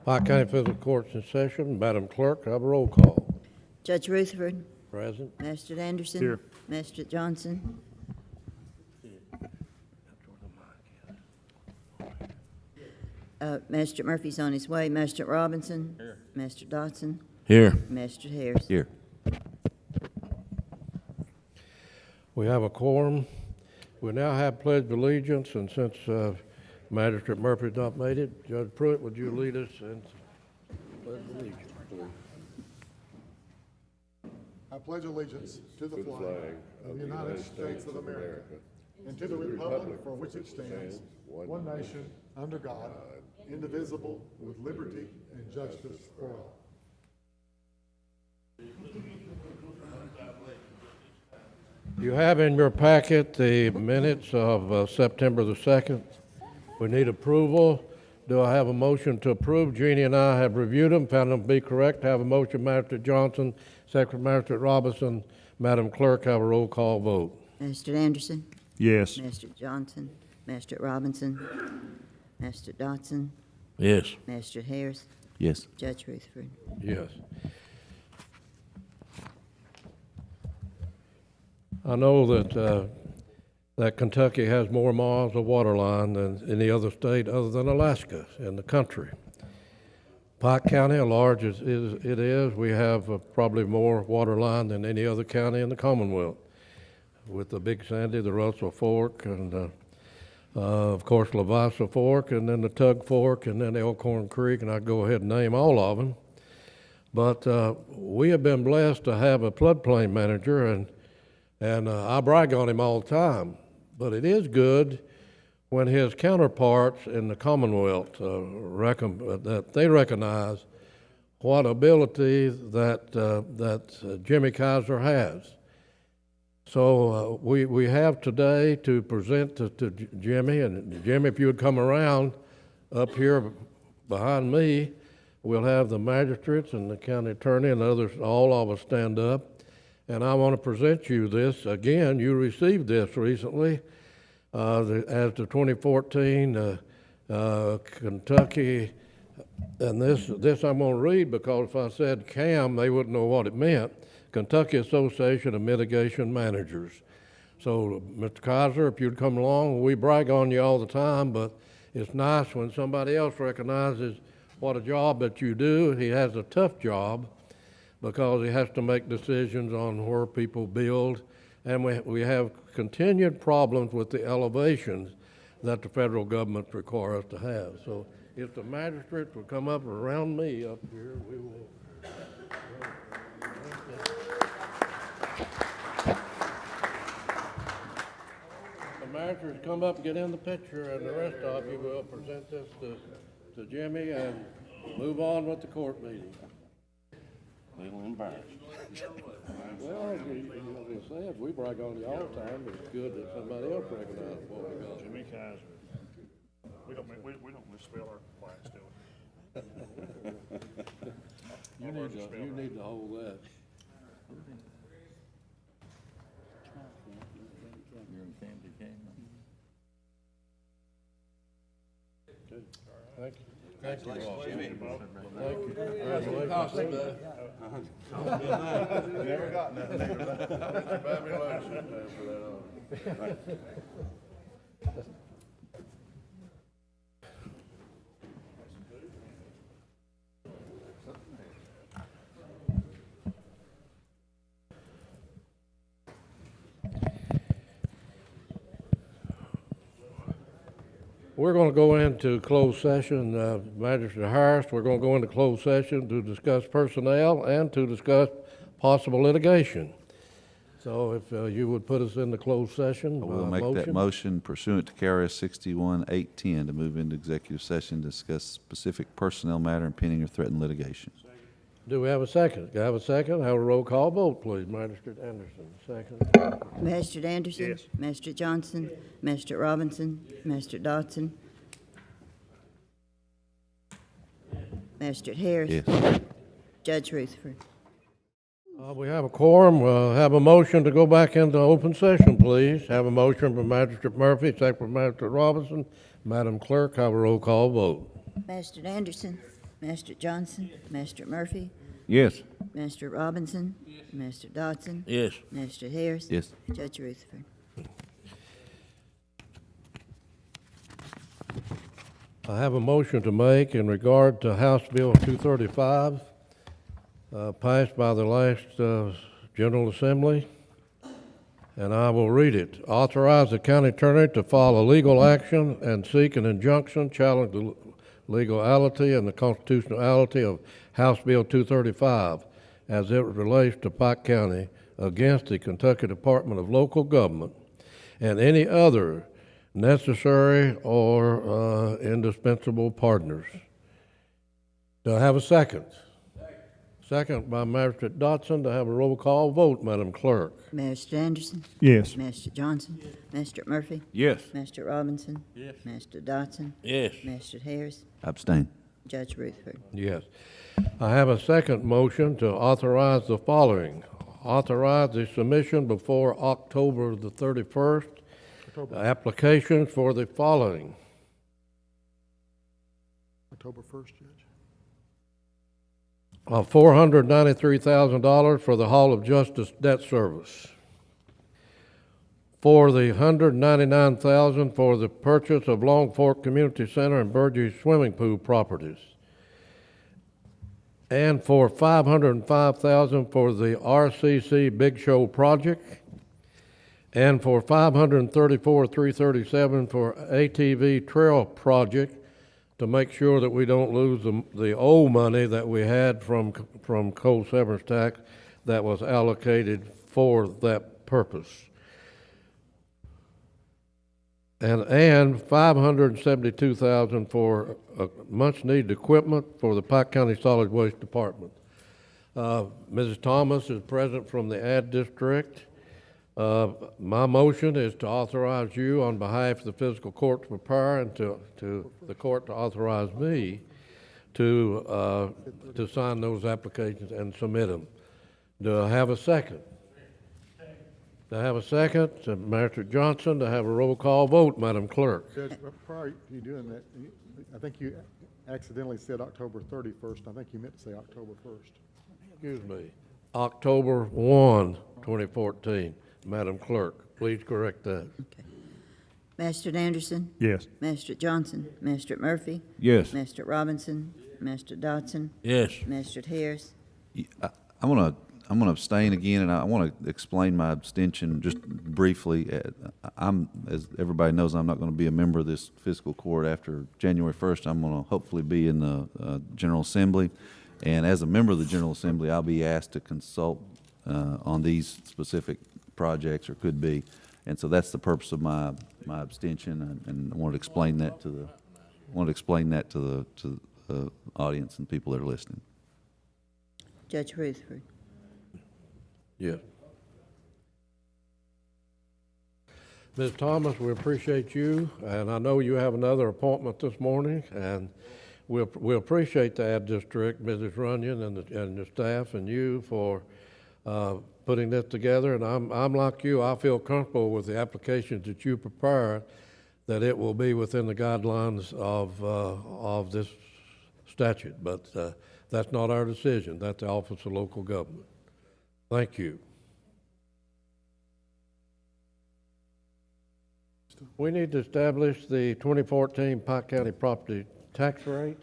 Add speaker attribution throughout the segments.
Speaker 1: Pike County Fiscal Court's in session. Madam Clerk, have a roll call.
Speaker 2: Judge Rutherford.
Speaker 1: Present.
Speaker 2: Magistrate Anderson.
Speaker 3: Here.
Speaker 2: Magistrate Johnson. Magistrate Murphy's on his way. Magistrate Robinson. Here. Magistrate Dotson.
Speaker 3: Here.
Speaker 2: Magistrate Harris.
Speaker 3: Here.
Speaker 1: We have a quorum. We now have pledge of allegiance, and since Magistrate Murphy's not made it, Judge Pruitt, would you lead us in pledge of allegiance, please?
Speaker 4: I pledge allegiance to the flag of the United States of America and to the republic for which it stands, one nation, under God, indivisible, with liberty and justice for all.
Speaker 1: You have in your packet the minutes of September the 2nd. We need approval. Do I have a motion to approve? Jeannie and I have reviewed them, found them to be correct. Have a motion, Magistrate Johnson, Secretary Magistrate Robinson. Madam Clerk, have a roll call vote.
Speaker 2: Magistrate Anderson.
Speaker 3: Yes.
Speaker 2: Magistrate Johnson. Magistrate Robinson. Magistrate Dotson.
Speaker 3: Yes.
Speaker 2: Magistrate Harris.
Speaker 3: Yes.
Speaker 2: Judge Rutherford.
Speaker 1: Yes. I know that Kentucky has more miles of water line than any other state other than Alaska in the country. Pike County, as large as it is, we have probably more water line than any other county in the Commonwealth, with the Big Sandy, the Russell Fork, and of course Leviathan Fork, and then the Tug Fork, and then Elkhorn Creek, and I'd go ahead and name all of them. But we have been blessed to have a floodplain manager, and I brag on him all the time. But it is good when his counterparts in the Commonwealth that they recognize what ability that Jimmy Kaiser has. So we have today to present to Jimmy, and Jimmy, if you would come around up here behind me, we'll have the magistrates and the county attorney and others, all of us stand up. And I want to present you this. Again, you received this recently as the 2014 Kentucky, and this I'm going to read because if I said CAM, they wouldn't know what it meant. Kentucky Association of Mitigation Managers. So, Mr. Kaiser, if you'd come along, we brag on you all the time, but it's nice when somebody else recognizes what a job that you do. He has a tough job, because he has to make decisions on where people build, and we have continued problems with the elevations that the federal government requires us to have. So if the magistrates will come up around me up here, we will. The magistrates come up and get in the picture, and the rest of you will present this to Jimmy and move on with the court meeting.
Speaker 3: A little embarrassed.
Speaker 1: Well, as you said, we brag on you all the time, but it's good that somebody else recognizes what we got.
Speaker 3: Jimmy Kaiser. We don't misspell our plaques, do we?
Speaker 1: You need to hold that. Good. Thank you. Thank you, boss. Thank you. Congratulations.
Speaker 4: Never got nothing.
Speaker 1: We're going to go into closed session, Magistrate Harris. We're going to go into closed session to discuss personnel and to discuss possible litigation. So if you would put us in the closed session.
Speaker 5: We'll make that motion pursuant to KRS 61-810 to move into executive session to discuss specific personnel matter and pending or threatened litigation.
Speaker 1: Do we have a second? Do I have a second? Have a roll call vote, please. Magistrate Anderson, second.
Speaker 2: Magistrate Anderson.
Speaker 3: Yes.
Speaker 2: Magistrate Johnson. Magistrate Robinson. Magistrate Dotson. Magistrate Harris.
Speaker 5: Yes.
Speaker 2: Judge Rutherford.
Speaker 1: We have a quorum. We'll have a motion to go back into open session, please. Have a motion from Magistrate Murphy, second from Magistrate Robinson. Madam Clerk, have a roll call vote.
Speaker 2: Magistrate Anderson. Mr. Johnson, Mr. Murphy,
Speaker 6: Yes.
Speaker 2: Mr. Robinson, Mr. Dodson,
Speaker 6: Yes.
Speaker 2: Mr. Harris.
Speaker 5: Yes.
Speaker 2: Judge Rutherford.
Speaker 1: I have a motion to make in regard to House Bill 235, passed by the last General Assembly, and I will read it. Authorize the county attorney to file a legal action and seek an injunction challenging the legality and the constitutionality of House Bill 235 as it relates to Pike County against the Kentucky Department of Local Government and any other necessary or indispensable partners. Do I have a second? Second by Magistrate Dodson. To have a roll call vote, Madam Clerk.
Speaker 2: Mr. Anderson,
Speaker 6: Yes.
Speaker 2: Mr. Johnson, Mr. Murphy,
Speaker 6: Yes.
Speaker 2: Mr. Robinson,
Speaker 6: Yes.
Speaker 2: Mr. Dodson,
Speaker 6: Yes.
Speaker 2: Mr. Harris,
Speaker 5: Abstain.
Speaker 2: Judge Rutherford.
Speaker 1: Yes. I have a second motion to authorize the following. Authorize the submission before October the 31st. Applications for the following.
Speaker 4: October 1st, Judge.
Speaker 1: $493,000 for the Hall of Justice debt service. For the $199,000 for the purchase of Long Fork Community Center and Burgess swimming pool properties. And for $505,000 for the RCC Big Show project. And for $534,337 for ATV Trail project, to make sure that we don't lose the old money that we had from coal severance tax that was allocated for that purpose. And $572,000 for much needed equipment for the Pike County Solid Waste Department. Mrs. Thomas is present from the Ad District. My motion is to authorize you on behalf of the fiscal court to prepare and to the court to authorize me to sign those applications and submit them. Do I have a second? Do I have a second? Magistrate Johnson, to have a roll call vote, Madam Clerk.
Speaker 4: Judge, prior to you doing that, I think you accidentally said October 31st. I think you meant to say October 1st.
Speaker 1: Excuse me. October 1, 2014. Madam Clerk, please correct that.
Speaker 2: Okay. Mr. Anderson,
Speaker 6: Yes.
Speaker 2: Mr. Johnson, Mr. Murphy,
Speaker 6: Yes.
Speaker 2: Mr. Robinson, Mr. Dodson,
Speaker 6: Yes.
Speaker 2: Mr. Harris.
Speaker 5: I'm gonna abstain again, and I want to explain my abstention just briefly. As everybody knows, I'm not going to be a member of this fiscal court after January 1st. I'm going to hopefully be in the General Assembly, and as a member of the General Assembly, I'll be asked to consult on these specific projects, or could be, and so that's the purpose of my abstention, and I want to explain that to the audience and people that are listening.
Speaker 2: Judge Rutherford.
Speaker 1: Yes. Ms. Thomas, we appreciate you, and I know you have another appointment this morning, and we appreciate the Ad District, Mrs. Runyon, and the staff, and you for putting this together. And I'm like you. I feel comfortable with the applications that you prepare, that it will be within the guidelines of this statute. But that's not our decision. That's the Office of Local Government. Thank you. We need to establish the 2014 Pike County property tax rate.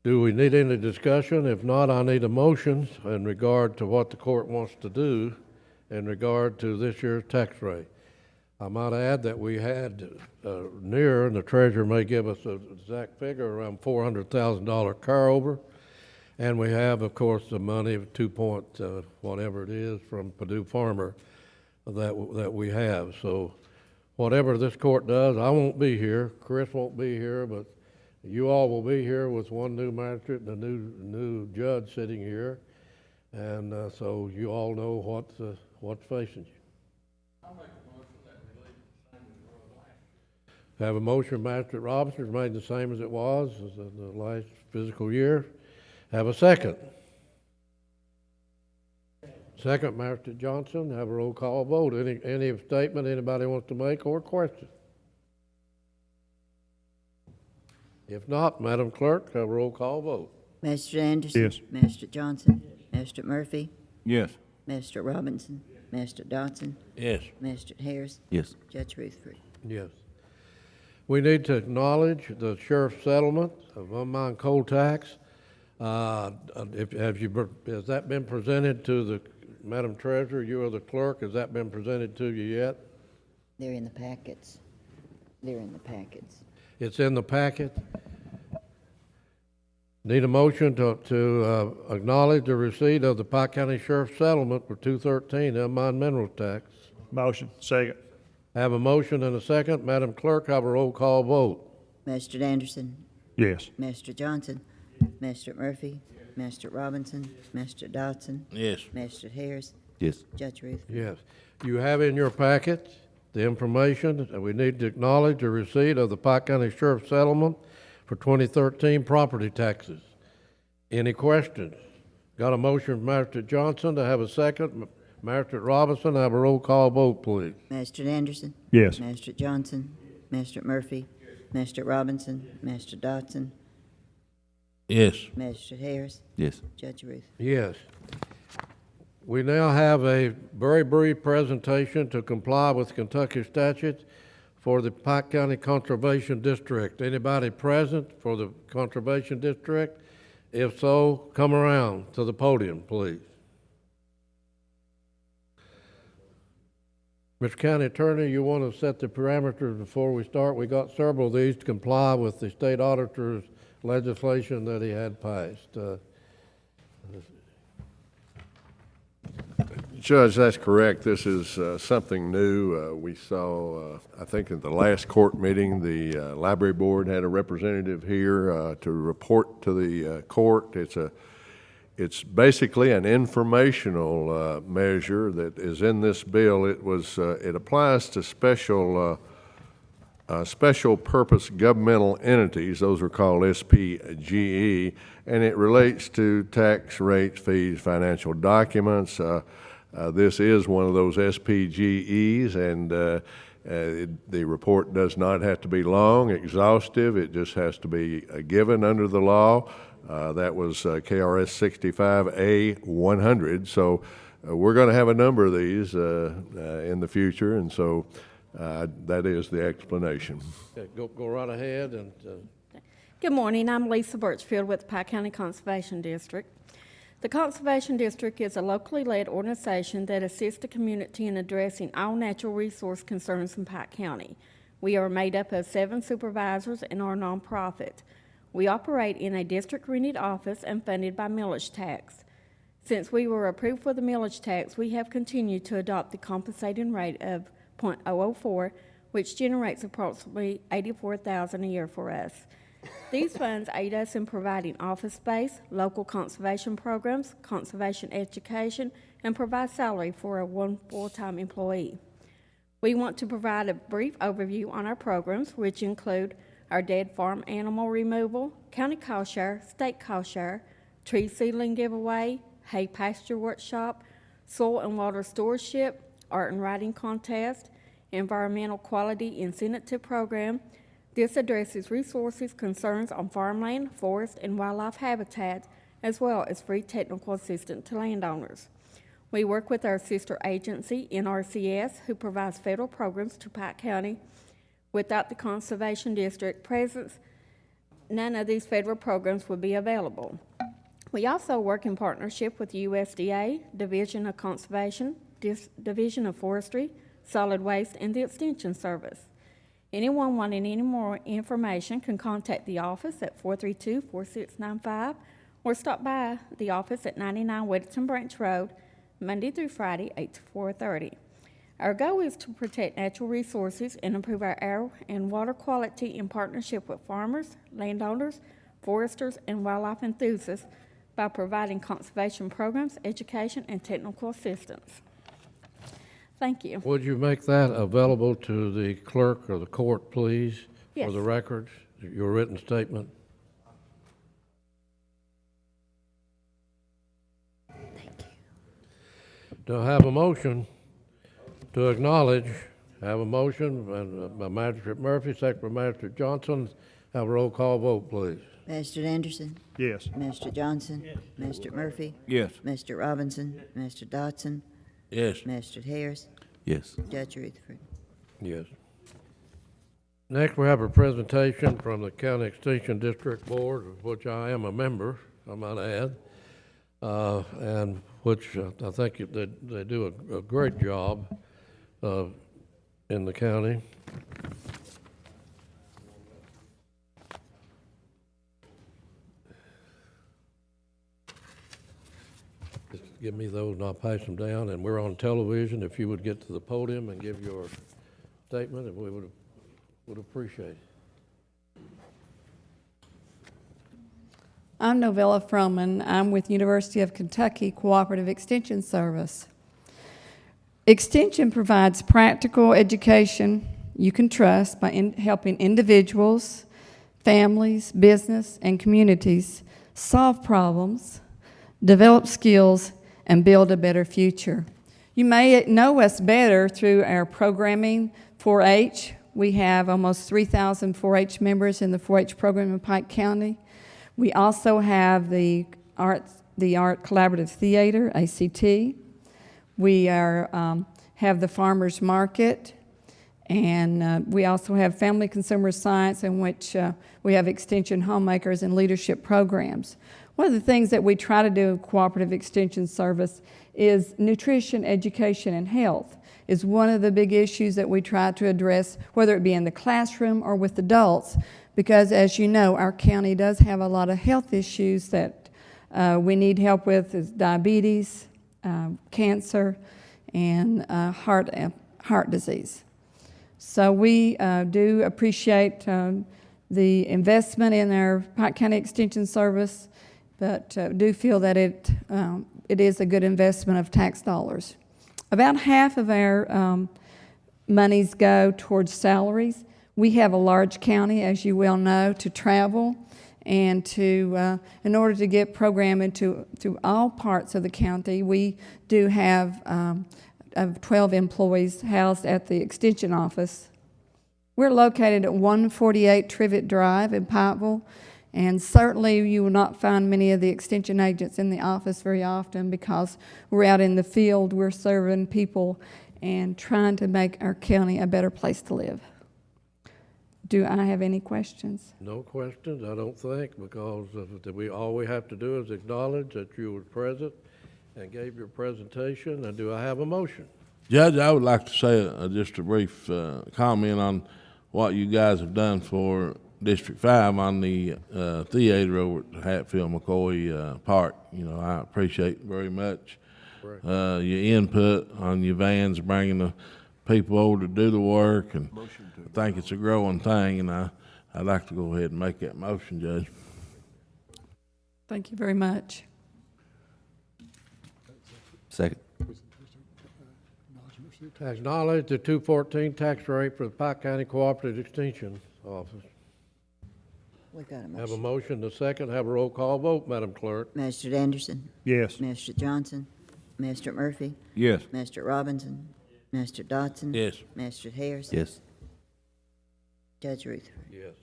Speaker 1: Do we need any discussion? If not, I need a motion in regard to what the court wants to do in regard to this year's tax rate. I might add that we had near, and the treasurer may give us an exact figure, around $400,000 carryover. And we have, of course, the money of 2 point whatever it is from Purdue Farmer that we have. So whatever this court does, I won't be here. Chris won't be here, but you all will be here with one new magistrate and a new judge sitting here, and so you all know what's facing you. I'll make a motion that we leave it the same as it was last year. Have a motion, Magistrate Robinson, made the same as it was as the last fiscal year. Have a second. Second, Magistrate Johnson. Have a roll call vote. Any statement anybody wants to make or question? If not, Madam Clerk, a roll call vote.
Speaker 2: Mr. Anderson.
Speaker 3: Yes.
Speaker 2: Mr. Johnson. Mr. Murphy.
Speaker 3: Yes.
Speaker 2: Mr. Robinson. Mr. Dodson.
Speaker 1: Yes.
Speaker 2: Mr. Harris.
Speaker 5: Yes.
Speaker 2: Judge Rutherford.
Speaker 1: Yes. We need to acknowledge the sheriff's settlement of unmined coal tax. Has that been presented to the, Madam Treasurer, you are the clerk, has that been presented to you yet?
Speaker 2: They're in the packets. They're in the packets.
Speaker 1: It's in the packet. Need a motion to acknowledge the receipt of the Pike County Sheriff's settlement for 213 unmined minerals tax.
Speaker 3: Motion. Second.
Speaker 1: Have a motion and a second. Madam Clerk, have a roll call vote.
Speaker 2: Mr. Anderson.
Speaker 3: Yes.
Speaker 2: Mr. Johnson. Mr. Murphy. Mr. Robinson. Mr. Dodson.
Speaker 1: Yes.
Speaker 2: Mr. Harris.
Speaker 5: Yes.
Speaker 2: Judge Rutherford.
Speaker 1: Yes. You have in your packet the information that we need to acknowledge the receipt of the Pike County Sheriff's settlement for 2013 property taxes. Any questions? Got a motion from Magistrate Johnson to have a second. Magistrate Robinson, have a roll call vote, please.
Speaker 2: Mr. Anderson.
Speaker 3: Yes.
Speaker 2: Mr. Johnson. Mr. Murphy. Mr. Robinson. Mr. Dodson.
Speaker 1: Yes.
Speaker 2: Mr. Harris.
Speaker 5: Yes.
Speaker 2: Judge Rutherford.
Speaker 1: Yes. We now have a very brief presentation to comply with Kentucky statutes for the Pike County Conservation District. Anybody present for the Conservation District? If so, come around to the podium, please. Mr. County Attorney, you want to set the parameters before we start? We got several of these to comply with the state auditor's legislation that he had passed.
Speaker 6: Judge, that's correct. This is something new. We saw, I think in the last court meeting, the library board had a representative here to report to the court. It's basically an informational measure that is in this bill. It applies to special purpose governmental entities. Those are called SPGE, and it relates to tax rates, fees, financial documents. This is one of those SPGEs, and the report does not have to be long, exhaustive. It just has to be given under the law. That was KRS 65A 100. So we're going to have a number of these in the future, and so that is the explanation.
Speaker 1: Okay, go right ahead. And
Speaker 7: Good morning. I'm Lisa Birchfield with the Pike County Conservation District. The Conservation District is a locally led organization that assists the community in addressing all natural resource concerns in Pike County. We are made up of 7 supervisors and are a nonprofit. We operate in a district-rented office and funded by millage tax. Since we were approved for the millage tax, we have continued to adopt the compensating rate of 0.004, which generates approximately $84,000 a year for us. These funds aid us in providing office space, local conservation programs, conservation education, and provide salary for one full-time employee. We want to provide a brief overview on our programs, which include our dead farm animal removal, county cow share, state cow share, tree seedling giveaway, hay pasture workshop, soil and water stewardship, art and writing contest, environmental quality incentive program. This addresses resources concerns on farmland, forest, and wildlife habitat, as well as free technical assistance to landowners. We work with our sister agency, NRCS, who provides federal programs to Pike County. Without the Conservation District presence, none of these federal programs would be available. We also work in partnership with USDA, Division of Conservation, Division of Forestry, Solid Waste, and the Extension Service. Anyone wanting any more information can contact the office at 432-4695 or stop by the office at 99 Weddington Branch Road, Monday through Friday, 8 to 4:30. Our goal is to protect natural resources and improve our air and water quality in partnership with farmers, landowners, foresters, and wildlife enthusiasts by providing conservation programs, education, and technical assistance. Thank you.
Speaker 1: would you make that available to the clerk or the court, please?
Speaker 7: Yes.
Speaker 1: For the records, your written statement?
Speaker 7: Thank you.
Speaker 1: Do I have a motion to acknowledge? Have a motion by Magistrate Murphy, second by Magistrate Johnson. Have a roll call vote, please.
Speaker 2: Mr. Anderson,
Speaker 3: Yes.
Speaker 2: Mr. Johnson, Mr. Murphy,
Speaker 8: Yes.
Speaker 2: Mr. Robinson, Mr. Dodson,
Speaker 8: Yes.
Speaker 2: Mr. Harris,
Speaker 5: Yes.
Speaker 2: Judge Rutherford.
Speaker 1: Yes. Next, we have a presentation from the County Extension District Board, of which I am a member, I might add, and which I think they do a great job in the county. Just give me those and I'll pass them down, and we're on television. If you would get to the podium and give your statement, and we would appreciate it.
Speaker 9: I'm Novella Froman. I'm with University of Kentucky Cooperative Extension Service. Extension provides practical education you can trust by helping individuals, families, business, and communities solve problems, develop skills, and build a better future. You may know us better through our programming 4-H. We have almost 3,000 4-H members in the 4-H program in Pike County. We also have the Art Collaborative Theater, ACT. We have the Farmers Market, and we also have Family Consumer Science, in which we have Extension Homemakers and leadership programs. One of the things that we try to do in Cooperative Extension Service is nutrition, education, and health is one of the big issues that we try to address, whether it be in the classroom or with adults, because as you know, our county does have a lot of health issues that we need help with, is diabetes, cancer, and heart disease. So we do appreciate the investment in our Pike County Extension Service, but do feel that it is a good investment of tax dollars. About half of our monies go towards salaries. We have a large county, as you well know, to travel and to, in order to get programming to all parts of the county, we do have 12 employees housed at the Extension office. We're located at 148 Trivet Drive in Pikeville, and certainly you will not find many of the Extension agents in the office very often because we're out in the field, we're serving people and trying to make our county a better place to live. Do I have any questions?
Speaker 1: No questions, I don't think, because all we have to do is acknowledge that you were present and gave your presentation, and do I have a motion?
Speaker 8: Judge, I would like to say just a brief comment on what you guys have done for District 5 on the theater over at Hatfield-McCoy Park. You know, I appreciate very much your input on your vans, bringing the people over to do the work, and I think it's a growing thing, and I'd like to go ahead and make that motion, Judge.
Speaker 9: Thank you very much.
Speaker 5: Second.
Speaker 1: Acknowledge the 214 tax rate for the Pike County Cooperative Extension Office.
Speaker 2: We've got a
Speaker 1: Have a
Speaker 2: motion.
Speaker 1: motion, the second, have a roll call vote, Madam Clerk.
Speaker 2: Mr. Anderson,
Speaker 3: Yes.
Speaker 2: Mr. Johnson, Mr. Murphy,
Speaker 8: Yes.
Speaker 2: Mr. Robinson, Mr. Dodson.
Speaker 8: Yes.
Speaker 2: Mr. Harris.
Speaker 5: Yes.
Speaker 2: Judge Rutherford.
Speaker 1: Yes.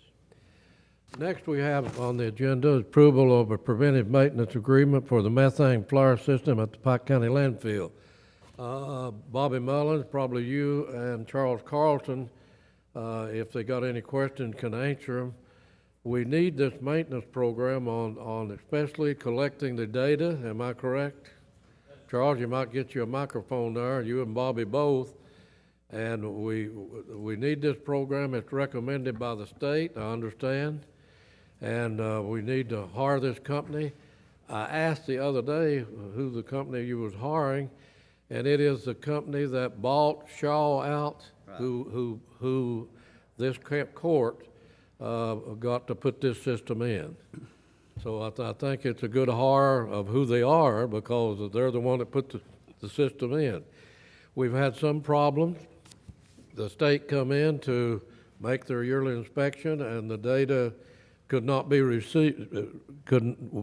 Speaker 1: Next, we have on the agenda is approval of a preventive maintenance agreement for the methane flare system at the Pike County landfill. Bobby Mullins, probably you and Charles Carlton, if they got any questions, can answer them. We need this maintenance program on especially collecting the data, am I correct? Charles, you might get you a microphone there, you and Bobby both. And we need this program, it's recommended by the state, I understand. And we need to hire this company. I asked the other day who the company you was hiring, and it is the company that bought Shaw out, right, who this court got to put this system in. So I think it's a good hire of who they are, because they're the one that put the system in. We've had some problems. The state come in to make their yearly inspection, and the data could not be received,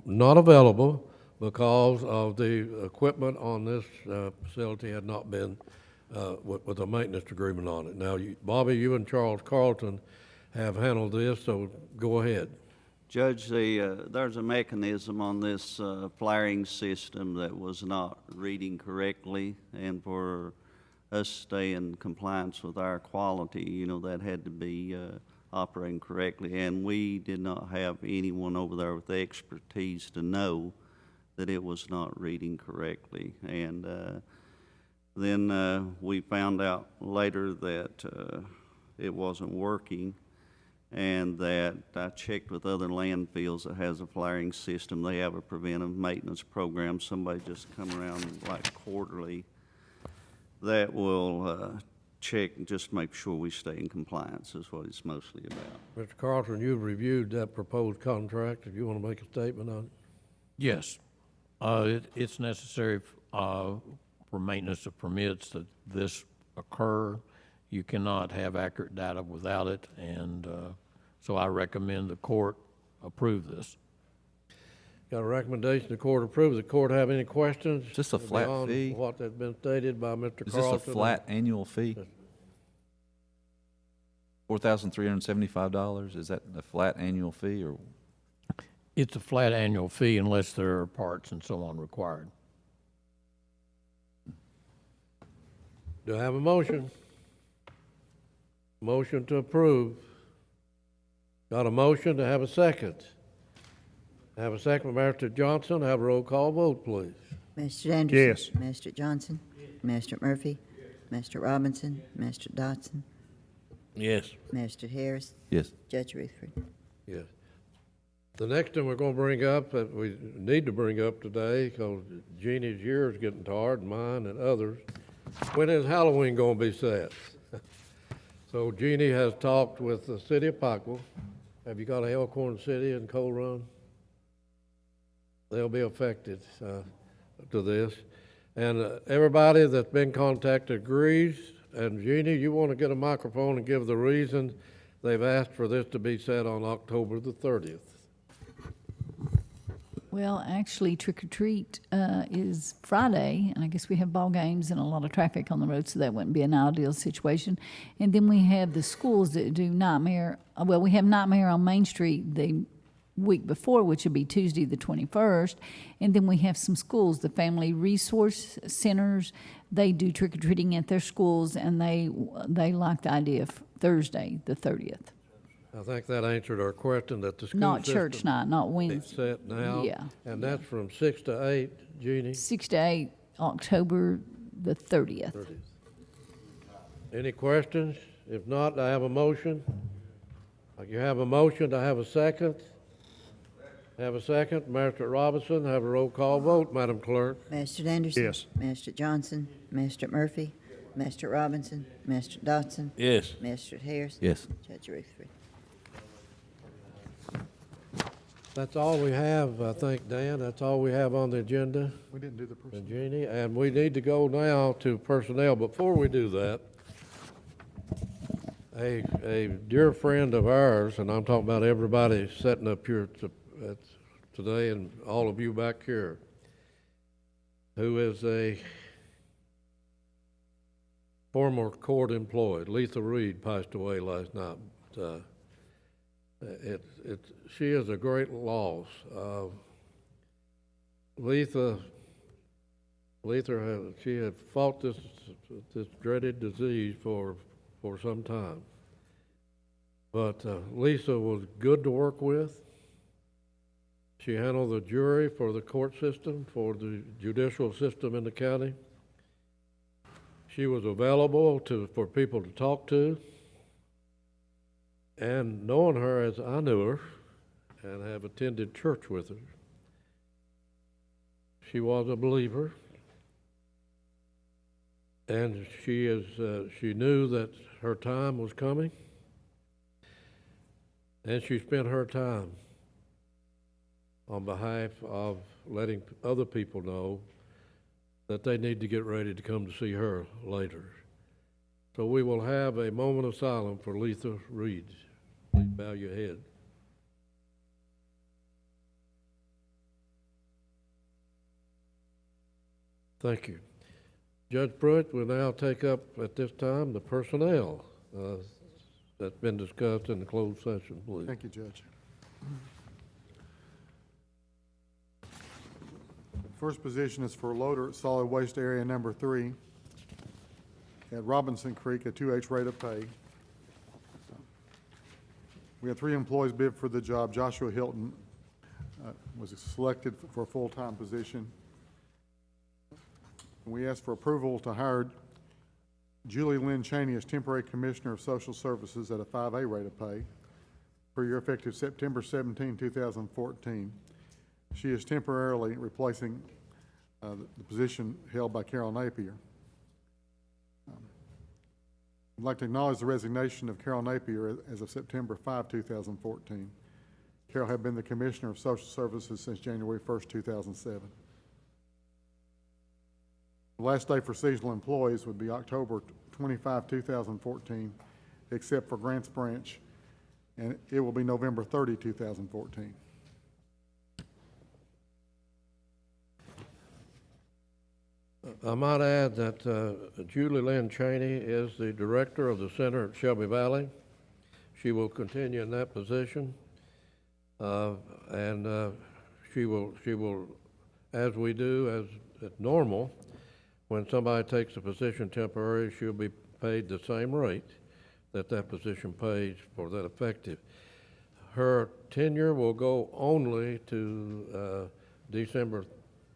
Speaker 1: not available, because of the equipment on this facility had not been with a maintenance agreement on it. Now, Bobby, you and Charles Carlton have handled this, so go ahead.
Speaker 10: Judge, there's a mechanism on this flaring system that was not reading correctly, and for us to stay in compliance with our quality, you know, that had to be operating correctly, and we did not have anyone over there with the expertise to know that it was not reading correctly. And then we found out later that it wasn't working, and that I checked with other landfills that has a flaring system. They have a preventive maintenance program. Somebody just come around like quarterly that will check and just make sure we stay in compliance is what it's mostly about.
Speaker 1: Mr. Carlson, you've reviewed that proposed contract. If you want to make a statement on it.
Speaker 11: Yes. It's necessary for maintenance of permits that this occur. You cannot have accurate data without it, and so I recommend the court approve this.
Speaker 1: Got a recommendation the court approves. The court have any questions?
Speaker 5: Just a flat
Speaker 1: beyond
Speaker 5: fee?
Speaker 1: what has been stated by Mr.
Speaker 5: Is
Speaker 1: Carlson?
Speaker 5: this a flat annual fee? $4,375? Is that a flat annual fee, or?
Speaker 11: It's a flat annual fee unless there are parts and so on required.
Speaker 1: Do I have a motion? Motion to approve. Got a motion to have a second. Have a second by Mr. Johnson. Have a roll call vote, please.
Speaker 2: Mr. Anderson?
Speaker 3: Yes.
Speaker 2: Mr. Johnson? Mr. Murphy? Mr. Robinson? Mr. Dodson?
Speaker 8: Yes.
Speaker 2: Mr. Harris?
Speaker 5: Yes.
Speaker 2: Judge Rutherford?
Speaker 1: Yes. The next one we're going to bring up, that we need to bring up today, because Jeannie's year is getting tired, mine and others. When is Halloween going to be set? So Jeannie has talked with the city of Pikeville. Have you got a Elkhorn City and Coal Run? They'll be affected to this. And everybody that's been contacted agrees. And Jeannie, you want to get a microphone and give the reason they've asked for this to be set on October the 30th.
Speaker 12: Well, actually, Trick or Treat is Friday, and I guess we have ball games and a lot of traffic on the road, so that wouldn't be an ideal situation. And then we have the schools that do Nightmare. Well, we have Nightmare on Main Street the week before, which would be Tuesday the 21st. And then we have some schools, the Family Resource Centers. They do trick or treating at their schools, and they like the idea of Thursday the 30th.
Speaker 1: I think that answered our question that the school
Speaker 12: Not
Speaker 1: system
Speaker 12: church night, not
Speaker 1: is
Speaker 12: Wednesday.
Speaker 1: set now.
Speaker 12: Yeah.
Speaker 1: And that's from 6 to 8, Jeannie?
Speaker 12: 6 to 8, October the 30th.
Speaker 1: 30th. Any questions? If not, I have a motion. You have a motion to have a second. Have a second. Mr. Robinson, have a roll call vote, Madam Clerk.
Speaker 2: Mr. Anderson?
Speaker 3: Yes.
Speaker 2: Mr. Johnson? Mr. Murphy? Mr. Robinson? Mr. Dodson?
Speaker 8: Yes.
Speaker 2: Mr. Harris?
Speaker 5: Yes.
Speaker 2: Judge Rutherford?
Speaker 1: That's all we have, I think, Dan. That's all we have on the agenda.
Speaker 4: We didn't do the person.
Speaker 1: And Jeannie, and we need to go now to personnel. Before we do that, a dear friend of ours, and I'm talking about everybody sitting up here today and all of you back here, who is a former court employee, Letha Reed, passed away last night. She is a great loss. Letha she had fought this dreaded disease for some time. But Lisa was good to work with. She handled the jury for the court system, for the judicial system in the county. She was available for people to talk to. And knowing her as I knew her, and have attended church with her, she was a believer. And she knew that her time was coming. And she spent her time on behalf of letting other people know that they need to get ready to come to see her later. So we will have a moment of silence for Letha Reed. Please bow your head. Thank you. Judge Pruitt will now take up at this time the personnel that's been discussed in the closed session, please.
Speaker 4: Thank you, Judge. First position is for loader at solid waste area number 3 at Robinson Creek, a 2H rate of pay. We had 3 employees bid for the job. Joshua Hilton was selected for a full-time position. We asked for approval to hire Julie Lynn Cheney as temporary Commissioner of Social Services at a 5A rate of pay per year effective September 17, 2014. She is temporarily replacing the position held by Carol Napier. I'd like to acknowledge the resignation of Carol Napier as of September 5, 2014. Carol had been the Commissioner of Social Services since January 1st, 2007. The last day for seasonal employees would be October 25, 2014, except for Grants Branch, and it will be November 30, 2014.
Speaker 1: I might add that Julie Lynn Cheney is the director of the center at Shelby Valley. She will continue in that position, and she will, as we do, as normal, when somebody takes a position temporary, she'll be paid the same rate that that position pays for that effective. Her tenure will go only to December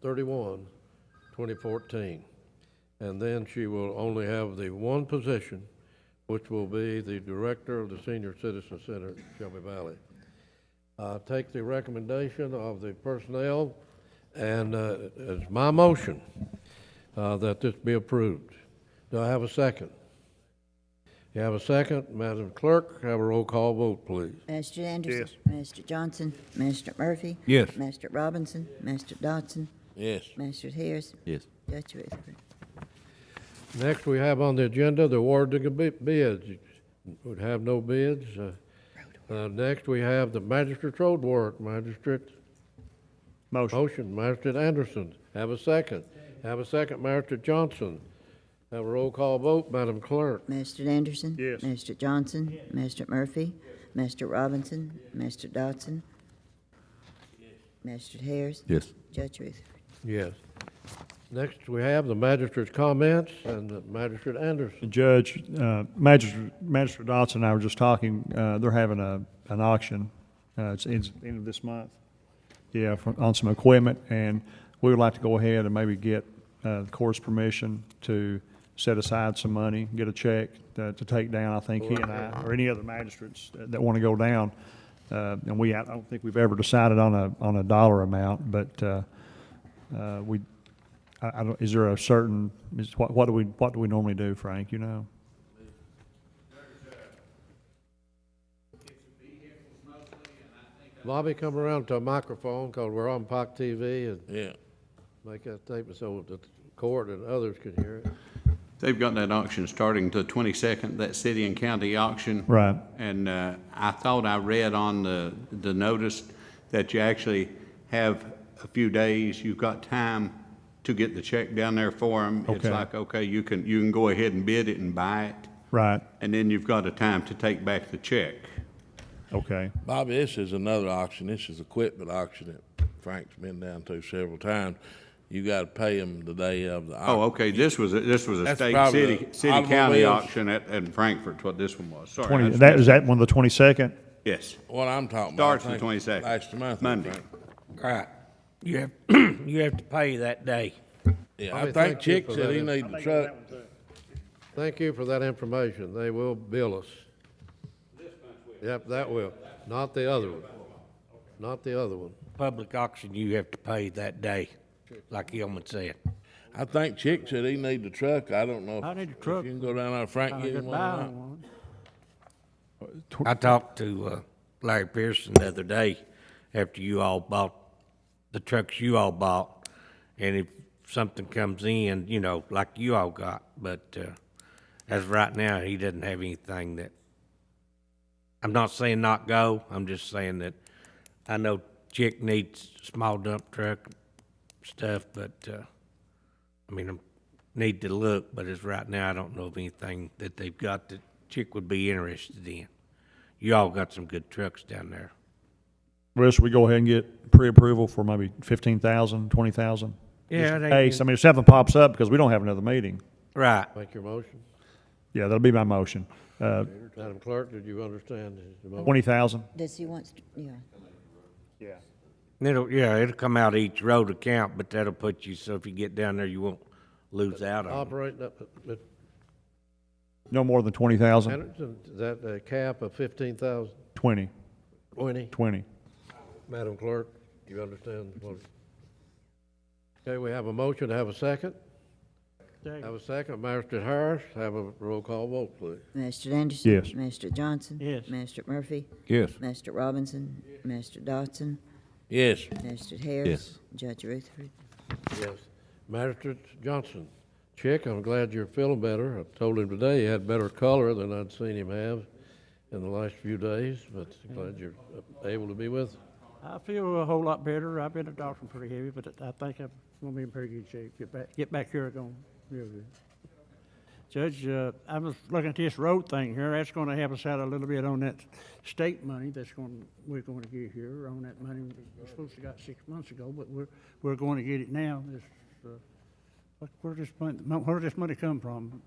Speaker 1: 31, 2014. And then she will only have the one position, which will be the director of the Senior Citizen Center at Shelby Valley. Take the recommendation of the personnel, and it's my motion that this be approved. Do I have a second? You have a second? Madam Clerk, have a roll call vote, please.
Speaker 2: Mr. Anderson?
Speaker 3: Yes.
Speaker 2: Mr. Johnson? Mr. Murphy?
Speaker 11: Yes.
Speaker 2: Mr. Robinson? Mr. Dodson?
Speaker 8: Yes.
Speaker 2: Mr. Harris?
Speaker 5: Yes.
Speaker 2: Judge Rutherford.
Speaker 1: Next, we have on the agenda the awarding of bids. We have no bids. Next, we have the magistrate's road work. Magistrate. Motion. Magistrate Anderson. Have a second. Have a second, Magistrate Johnson. Have a roll call vote, Madam Clerk.
Speaker 2: Mr. Anderson?
Speaker 3: Yes.
Speaker 2: Mr. Johnson? Mr. Murphy? Mr. Robinson? Mr. Dodson? Mr. Harris?
Speaker 5: Yes.
Speaker 2: Judge Rutherford.
Speaker 1: Yes. Next, we have the magistrate's comments and Magistrate Anderson.
Speaker 13: Judge, Magistrate Dodson and I were just talking, they're having an auction, it's the end of this month. Yeah, on some equipment, and we would like to go ahead and maybe get the court's permission to set aside some money, get a check to take down, I think he and I, or any other magistrates that want to go down. And I don't think we've ever decided on a dollar amount, but is there a certain, what do we normally do, Frank, you know?
Speaker 1: Bobby, come around to a microphone, because we're on Pike TV, and
Speaker 8: Yeah.
Speaker 1: make that statement so that the court and others can hear it.
Speaker 14: They've got that auction starting the 22nd, that city and county auction.
Speaker 13: Right.
Speaker 14: And I thought I read on the notice that you actually have a few days, you've got time to get the check down there for them. It's
Speaker 13: Okay.
Speaker 14: like, okay, you can go ahead and bid it and buy it.
Speaker 13: Right,
Speaker 14: And then you've got a time to take back the check.
Speaker 13: okay.
Speaker 8: Bobby, this is another auction. This is equipment auction that Frank's been down to several times. You gotta pay them the day of the auction.
Speaker 14: Oh, okay, this was a
Speaker 8: That's
Speaker 14: state,
Speaker 8: probably
Speaker 14: city
Speaker 8: the
Speaker 14: county
Speaker 8: automobiles.
Speaker 14: auction in Frankfurt, what this one was. Sorry.
Speaker 13: 20,
Speaker 14: that's-
Speaker 13: is that one of the 22nd?
Speaker 14: Yes.
Speaker 8: What I'm talking about.
Speaker 14: Starts
Speaker 8: I
Speaker 14: the
Speaker 8: think
Speaker 14: 22nd,
Speaker 8: Last month.
Speaker 14: Monday.
Speaker 8: Frank.
Speaker 11: Right. You have, you have to pay that day.
Speaker 8: Yeah,
Speaker 1: Bobby,
Speaker 8: I think
Speaker 1: thank you
Speaker 8: Chick
Speaker 1: for
Speaker 8: said
Speaker 1: that.
Speaker 8: he need the truck.
Speaker 1: Thank you for that information. They will bill us. Yep, that will. Not the other one. Not the other one.
Speaker 11: Public auction, you have to pay that day, like Yeoman said.
Speaker 8: I think Chick said he need the truck. I don't know.
Speaker 11: I need a
Speaker 8: if
Speaker 11: truck.
Speaker 8: You can go down there, Frank, get him one or not.
Speaker 11: I talked to Larry Pearson the other day after you all bought the trucks you all bought, and if something comes in, you know, like you all got, but as of right now, he doesn't have anything that. I'm not saying not go. I'm just saying that I know Chick needs small dump truck stuff, but I mean, I need to look. But as right now, I don't know of anything that they've got that
Speaker 15: Chick would be interested in. You all got some good trucks down there.
Speaker 13: Well, should we go ahead and get pre-approval for maybe 15,000, 20,000?
Speaker 15: Yeah,
Speaker 13: Just in
Speaker 15: they
Speaker 13: case,
Speaker 15: can-
Speaker 13: I mean, if something pops up, because we don't have another meeting.
Speaker 15: Right.
Speaker 1: Make your motion.
Speaker 13: Yeah, that'll be my motion.
Speaker 1: Madam Clerk, did you understand the motion?
Speaker 13: 20,000?
Speaker 2: Does he wants, yeah.
Speaker 15: It'll come out of each road account, but that'll put you, so if you get down there, you won't lose out on it.
Speaker 1: Operate,
Speaker 13: No more than 20,000?
Speaker 1: Anderson, is that a cap of 15,000?
Speaker 13: 20.
Speaker 1: 20?
Speaker 13: 20.
Speaker 1: Madam Clerk, do you understand the motion? Okay, we have a motion, have a second? Have a second, Magistrate Harris, have a roll call vote, please.
Speaker 2: Magistrate Anderson?
Speaker 13: Yes.
Speaker 2: Magistrate Johnson?
Speaker 11: Yes.
Speaker 2: Magistrate Murphy?
Speaker 5: Yes.
Speaker 2: Magistrate Robinson? Magistrate Dodson?
Speaker 15: Yes.
Speaker 2: Magistrate Harris?
Speaker 5: Yes.
Speaker 2: Judge Rutherford?
Speaker 1: Yes. Magistrate Johnson. Chick, I'm glad you're feeling better. I told him today he had better color than I'd seen him have in the last few days, but glad you're able to be with us.
Speaker 11: I feel a whole lot better. I've been to doctor pretty heavy, but I think I'm gonna be in pretty good shape. Get back here going real good. Judge, I was looking at this road thing here. That's gonna help us out a little bit on that state money we're gonna get here on that money we supposed to got 6 months ago, but we're going to get it now. Where does this money come from?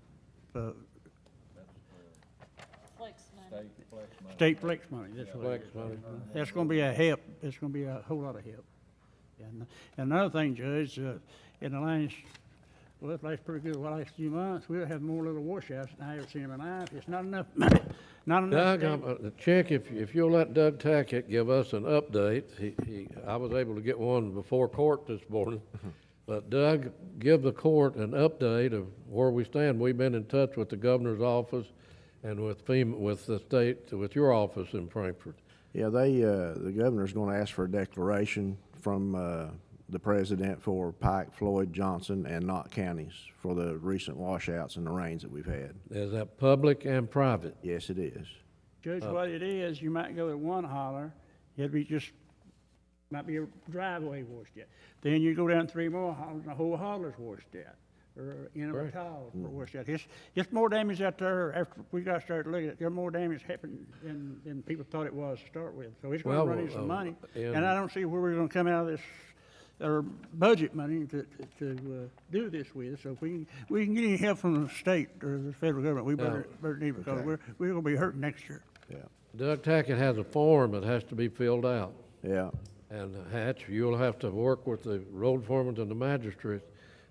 Speaker 11: State flex money, that's what it
Speaker 1: Flex
Speaker 11: is.
Speaker 1: money.
Speaker 11: That's gonna be a help, it's gonna be a whole lot of help. And another thing, Judge, in the last pretty good, last few months, we'll have more little washouts than I ever seen in my life. It's not enough, not enough.
Speaker 1: Doug, Chick, if you'll let Doug Tackett give us an update, I was able to get one before court this morning. But Doug, give the court an update of where we stand. We've been in touch with the governor's office and with FEMA, with the state, with your office in Frankfurt.
Speaker 16: Yeah, the governor's going to ask for a declaration from the president for Pike, Floyd, Johnson, and Knott counties for the recent washouts and the rains that we've had.
Speaker 1: Is that public and private?
Speaker 16: Yes, it is.
Speaker 11: Judge, what it is, you might go to one holler, it'd be just, might be a driveway washed out. Then you go down 3 more hollers, and the whole holler's washed out. Or in a tile washed out. It's more damage out there after we got started looking at it. There's more damage happened than people thought it was to start with. So it's going to run into some money. And I don't see where we're going to come out of this, our budget money to do this with. So if we can get any help from the state or the federal government, we better need, because we're going to be hurting next year.
Speaker 16: Yeah.
Speaker 1: Doug Tackett has a form that has to be filled out.
Speaker 16: Yeah.
Speaker 1: And Hatch, you'll have to work with the road foreman and the magistrate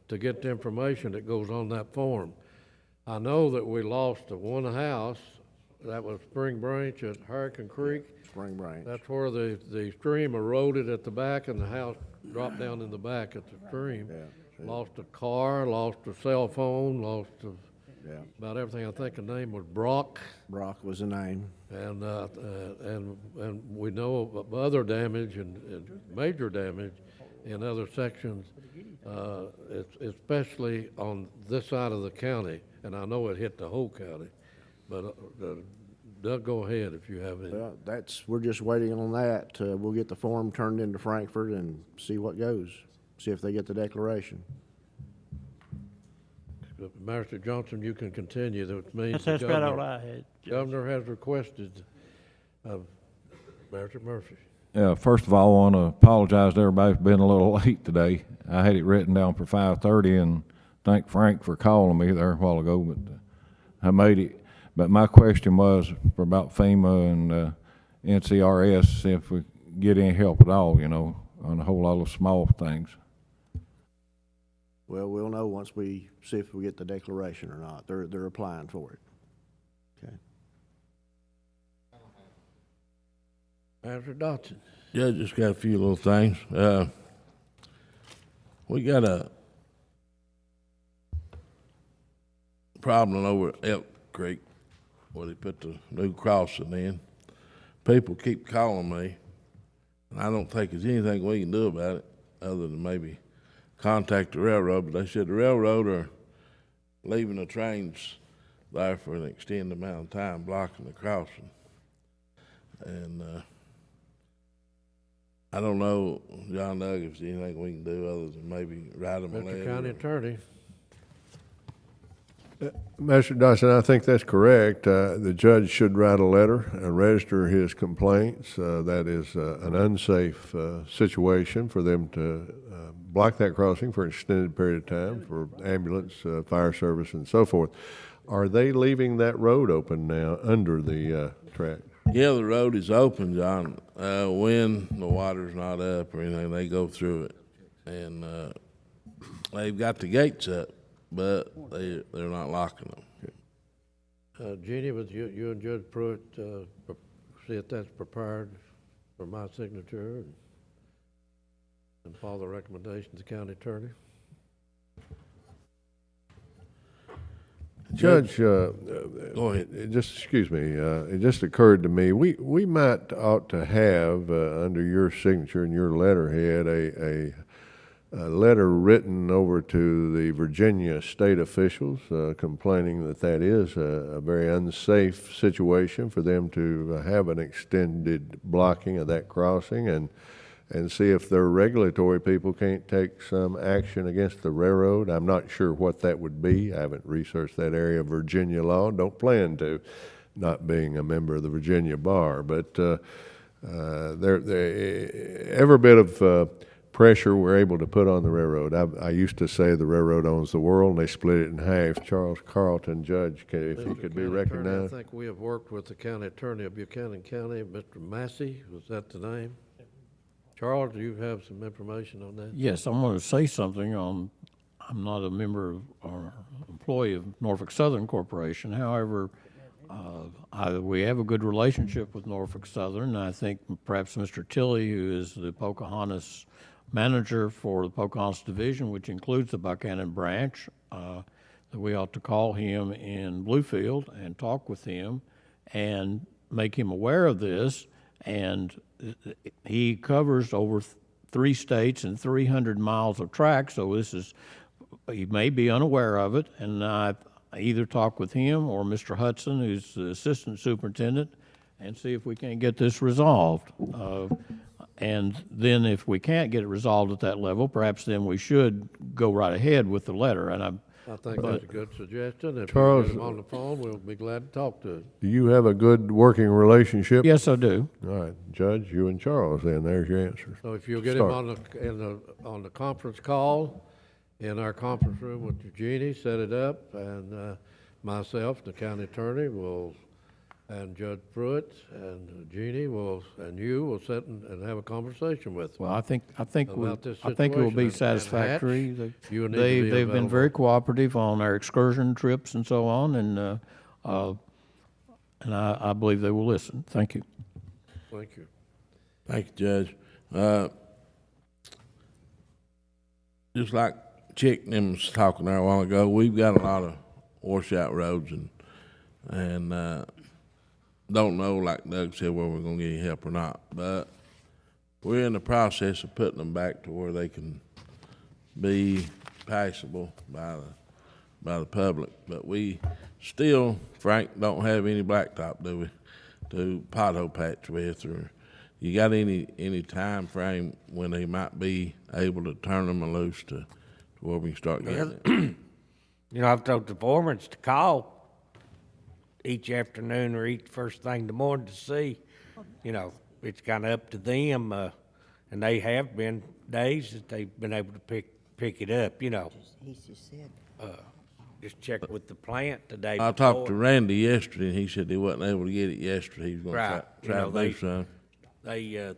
Speaker 1: to get the information that goes on that form. I know that we lost one house, that was Spring Branch at Hurricane Creek.
Speaker 16: Spring Branch.
Speaker 1: That's where the stream eroded at the back and the house dropped down in the back at the stream.
Speaker 16: Yeah.
Speaker 1: Lost a car, lost a cell phone, lost
Speaker 16: Yeah.
Speaker 1: about everything. I think the name was Brock.
Speaker 16: Brock was the name.
Speaker 1: And we know of other damage and major damage in other sections, especially on this side of the county. And I know it hit the whole county, but Doug, go ahead if you have any.
Speaker 16: Well, we're just waiting on that. We'll get the form turned into Frankfurt and see what goes. See if they get the declaration.
Speaker 1: Magistrate Johnson, you can continue. That means
Speaker 11: That's about all I had.
Speaker 1: Governor has requested of Magistrate Murphy.
Speaker 17: First of all, I want to apologize to everybody for being a little late today. I had it written down for 5:30, and thank Frank for calling me there a while ago, but I made it. But my question was for about FEMA and NCRS, see if we get any help at all, on a whole lot of small things.
Speaker 16: Well, we'll know once we see if we get the declaration or not. They're applying for it. Okay.
Speaker 1: Magistrate Dodson.
Speaker 8: Yeah, just got a few little things. We got a problem over at Elk Creek where they put the new crossing in. People keep calling me, and I don't think there's anything we can do about it other than maybe contact the railroad. But they said the railroad are leaving the trains there for an extended amount of time, blocking the crossing. And I don't know, John Doug, if there's anything we can do other than maybe write them a letter.
Speaker 1: Mr. County Attorney.
Speaker 6: Master Dawson, I think that's correct. The judge should write a letter and register his complaints. That is an unsafe situation for them to block that crossing for an extended period of time for ambulance, fire service, and so forth. Are they leaving that road open now under the track?
Speaker 8: Yeah, the road is open, John. When the water's not up or anything, they go through it. And they've got the gates up, but they're not locking them.
Speaker 1: Jeannie, with you and Judge Pruitt, see if that's prepared for my signature and follow the recommendations of the county attorney.
Speaker 6: Judge,
Speaker 8: Go ahead.
Speaker 6: excuse me, it just occurred to me, we might ought to have, under your signature and your letterhead, a letter written over to the Virginia state officials complaining that is a very unsafe situation for them to have an extended blocking of that crossing, and see if their regulatory people can't take some action against the railroad. I'm not sure what that would be. I haven't researched that area of Virginia law. Don't plan to, not being a member of the Virginia bar. But every bit of pressure we're able to put on the railroad. I used to say the railroad owns the world, and they split it in half. Charles Carlton, Judge, if he could be recognized.
Speaker 1: I think we have worked with the county attorney of Buchanan County, Mr. Massey. Was that the name? Charles, do you have some information on that?
Speaker 11: Yes, I'm going to say something on, I'm not a member of or employee of Norfolk Southern Corporation. However, we have a good relationship with Norfolk Southern. I think perhaps Mr. Tilley, who is the Pocahontas manager for the Pocahontas Division, which includes the Buchanan branch, that we ought to call him in Bluefield and talk with him and make him aware of this. And he covers over 3 states and 300 miles of track, so he may be unaware of it, and I either talk with him or Mr. Hudson, who's the assistant superintendent, and see if we can get this resolved. And then if we can't get it resolved at that level, perhaps then we should go right ahead with the letter. And
Speaker 1: I think that's a good suggestion. If
Speaker 6: Charles,
Speaker 1: you get him on the phone, we'll be glad to talk to him.
Speaker 6: Do you have a good working relationship?
Speaker 11: Yes, I do.
Speaker 6: All right, Judge, you and Charles, then there's your answer.
Speaker 1: So if you'll get him on the conference call in our conference room with Jeannie, set it up, and myself, the county attorney, and Judge Pruitt and Jeannie and you will sit and have a conversation with them.
Speaker 11: Well, I think it will be
Speaker 1: situation.
Speaker 11: satisfactory.
Speaker 1: And Hatch, you need to be
Speaker 11: They've been very cooperative on our excursion trips and so on, and I believe they will listen. Thank you.
Speaker 1: Thank you.
Speaker 8: Thank you, Judge. Just like Chick and them was talking there a while ago, we've got a lot of washout roads and don't know, like Doug said, whether we're going to get any help or not. But we're in the process of putting them back to where they can be passable by the public. But we still, Frank, don't have any blacktop, do we, to pothole patch with? Or you got any time frame when they might be able to turn them loose to where we can start getting it?
Speaker 15: You know, I've told the foremen to call each afternoon or each first thing in the morning to see. You know, it's kind of up to them, and they have been days that they've been able to pick it up, you know.
Speaker 2: He's just said.
Speaker 15: Just check with the plant the day
Speaker 8: I
Speaker 15: before.
Speaker 8: talked to Randy yesterday, and he said he wasn't able to get it yesterday. He was going
Speaker 15: Right.
Speaker 8: to try to do something.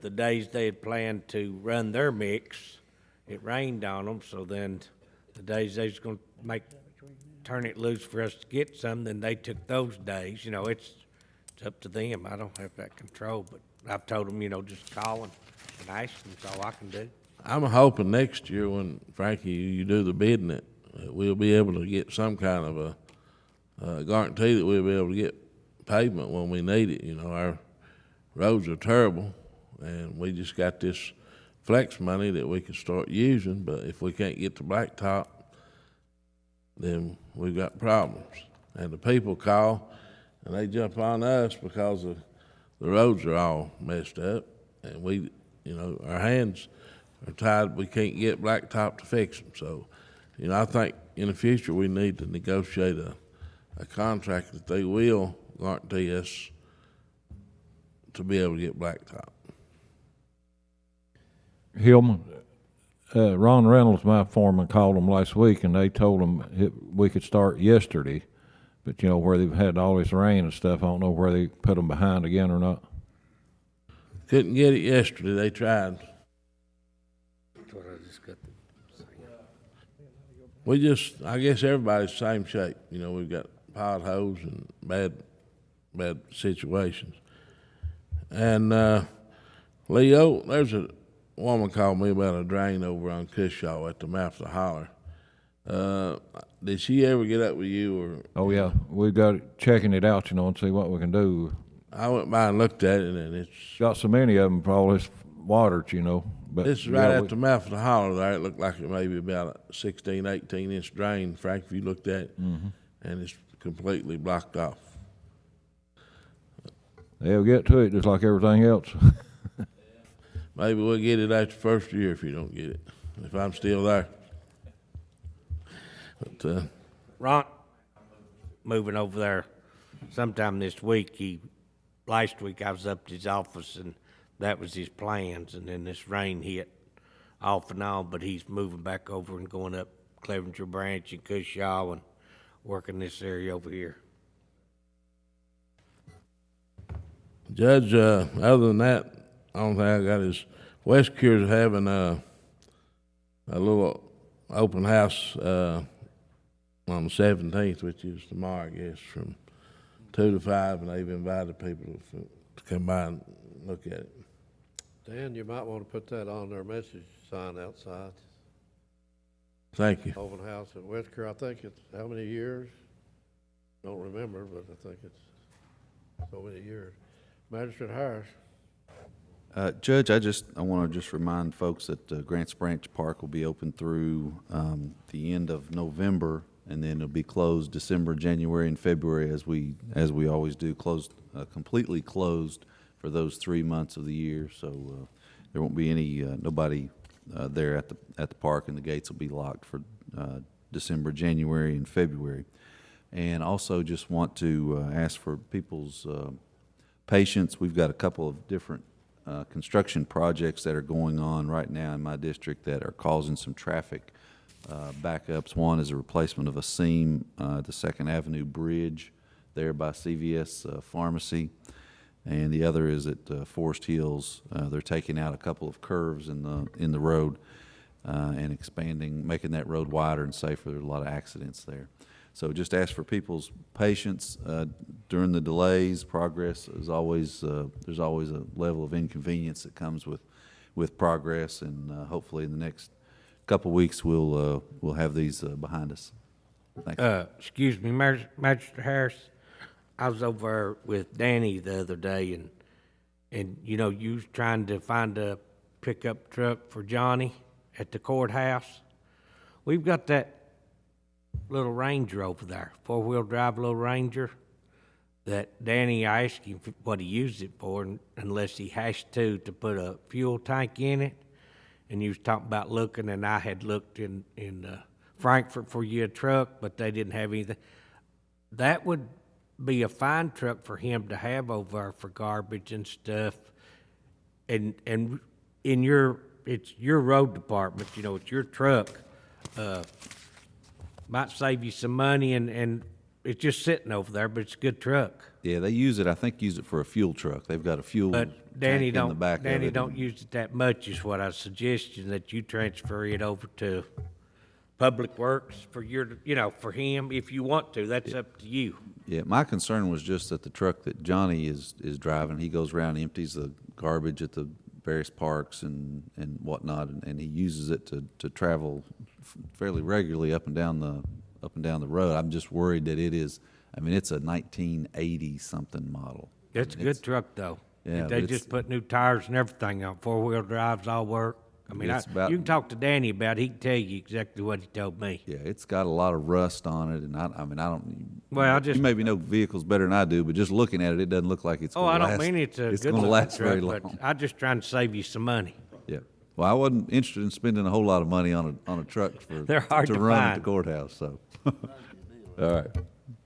Speaker 15: The days they had planned to run their mix, it rained on them, so then the days they was going to turn it loose for us to get some, then they took those days. You know, it's up to them. I don't have that control, but I've told them, you know, just call and ask them. That's all I can do.
Speaker 8: I'm hoping next year when, Frankie, you do the bidding it, we'll be able to get some kind of a guarantee that we'll be able to get pavement when we need it. You know, our roads are terrible, and we just got this flex money that we can start using, but if we can't get the blacktop, then we've got problems. And the people call, and they jump on us because the roads are all messed up, and we, you know, our hands are tied. We can't get blacktop to fix them. So, you know, I think in the future we need to negotiate a contract that they will guarantee us to be able to get blacktop.
Speaker 17: Hillman, Ron Reynolds, my foreman, called them last week, and they told them we could start yesterday. But, you know, where they've had all this rain and stuff, I don't know where they put them behind again or not.
Speaker 8: Couldn't get it yesterday, they tried. I guess everybody's the same shape. You know, we've got potholes and bad situations. And, Leo, there's a woman called me about a drain over on Cushaw at the mouth of the holler. Did she ever get up with you or?
Speaker 17: Oh, yeah, we got checking it out, you know, and see what we can do.
Speaker 8: I went by and looked at it, and it's
Speaker 17: got so many of them for all this water, you know. But
Speaker 8: this is right at the mouth of the holler there. It looked like it may be about a 16, 18-inch drain, Frank, if you looked at it, and it's completely blocked off.
Speaker 17: They'll get to it just like everything else.
Speaker 8: Maybe we'll get it after the first year if you don't get it, if I'm still there. But,
Speaker 15: Ron, moving over there sometime this week. Last week I was up at his office and that was his plans, and then this rain hit off and on, but he's moving back over and going up Clevenger Branch and Cushaw and working this area over here.
Speaker 8: Judge, other than that, the only thing I got is West Cure's having a little open house on the 17th, which is tomorrow, I guess, from 2 to 5, and they've invited people to come by and look at it.
Speaker 1: Dan, you might want to put that on their message sign outside.
Speaker 8: Thank you.
Speaker 1: Open house at Westcare. I think it's how many years? Don't remember, but I think it's so many years. Magistrate Harris.
Speaker 5: Judge, I want to just remind folks that Grants Branch Park will be open through the end of November, and then it'll be closed December, January, and February as we always do, completely closed for those 3 months of the year. So there won't be any nobody there at the park, and the gates will be locked for December, January, and February. And also just want to ask for people's patience. We've got a couple of different construction projects that are going on right now in my district that are causing some traffic backups. One is a replacement of a seam at the 2nd Avenue Bridge there by CVS Pharmacy, and the other is at Forest Hills. They're taking out a couple of curves in the road and expanding, making that road wider and safer. There's a lot of accidents there. So just ask for people's patience during the delays. Progress is always, there's always a level of inconvenience that comes with progress, and hopefully in the next couple weeks we'll have these behind us. Thanks.
Speaker 15: Excuse me, Magistrate Harris. I was over with Danny the other day, and you know, you was trying to find a pickup truck for Johnny at the courthouse. We've got that little Ranger over there, 4-wheel drive little Ranger, that Danny asked him what he used it for, unless he has to put a fuel tank in it. And you was talking about looking, and I had looked in Frankfurt for you a truck, but they didn't have anything. That would be a fine truck for him to have over there for garbage and stuff. And in it's your road department, you know, it's your truck. Might save you some money, and it's just sitting over there, but it's a good truck.
Speaker 5: Yeah, they use it. I think use it for a fuel truck. They've got a fuel
Speaker 15: But Danny
Speaker 5: tank in the back of it.
Speaker 15: Danny don't use it that much. Is what I suggested, that you transfer it over to Public Works for for him if you want to. That's up to you.
Speaker 5: Yeah, my concern was just that the truck that Johnny is driving, he goes around and empties the garbage at the various parks and whatnot, and he uses it to travel fairly regularly up and down the road. I'm just worried that it is. I mean, it's a 1980 something model.
Speaker 15: It's a good truck though.
Speaker 5: Yeah,
Speaker 15: They just put new tires and everything on. 4-wheel drives all work. I mean, you can talk to Danny about it. He can tell you exactly what he told me.
Speaker 5: Yeah, it's got a lot of rust on it, and I don't.
Speaker 15: Well,
Speaker 5: you maybe know vehicles better than I do, but just looking at it, it doesn't look like it's.
Speaker 15: I don't mean it's a good
Speaker 5: going to last
Speaker 15: truck,
Speaker 5: very long.
Speaker 15: but I'm just trying to save you some money.
Speaker 5: Yeah. Well, I wasn't interested in spending a whole lot of money on a truck
Speaker 15: They're hard to
Speaker 5: run at
Speaker 15: find.
Speaker 5: the courthouse. So, all right.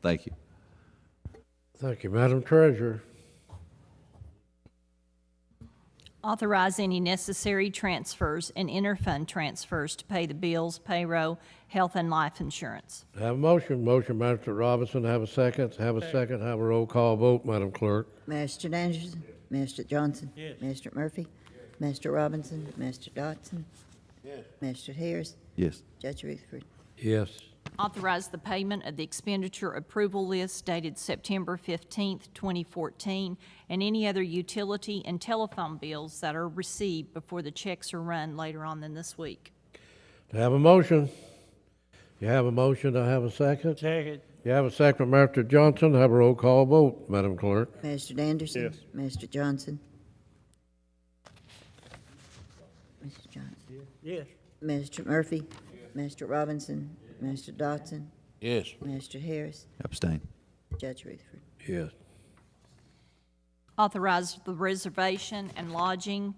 Speaker 5: Thank you.
Speaker 1: Thank you, Madam Treasurer.
Speaker 12: Authorize any necessary transfers and interfund transfers to pay the bills, payroll, health, and life insurance.
Speaker 1: Have a motion. Motion, Mr. Robinson. Have a second. Have a second. Have a roll call vote, Madam Clerk.
Speaker 2: Mr. Anderson, Mr. Johnson.
Speaker 15: Yes.
Speaker 2: Mr. Murphy, Mr. Robinson, Mr. Dodson.
Speaker 15: Yes.
Speaker 2: Mr. Harris,
Speaker 5: Yes.
Speaker 2: Judge Rutherford.
Speaker 1: Yes.
Speaker 12: Authorize the payment of the expenditure approval list dated September 15th, 2014, and any other utility and telephone bills that are received before the checks are run later on in this week.
Speaker 1: Have a motion. You have a motion. I have a second.
Speaker 15: Second.
Speaker 1: You have a second, Mr. Johnson. Have a roll call vote, Madam Clerk.
Speaker 2: Mr. Anderson.
Speaker 15: Yes.
Speaker 2: Mr. Johnson. Mr. Johnson.
Speaker 15: Yes.
Speaker 2: Mr. Murphy, Mr. Robinson, Mr. Dodson,
Speaker 8: Yes.
Speaker 2: Mr. Harris,
Speaker 5: Abstain.
Speaker 2: Judge Rutherford.
Speaker 1: Yes.
Speaker 12: Authorize the reservation and lodging,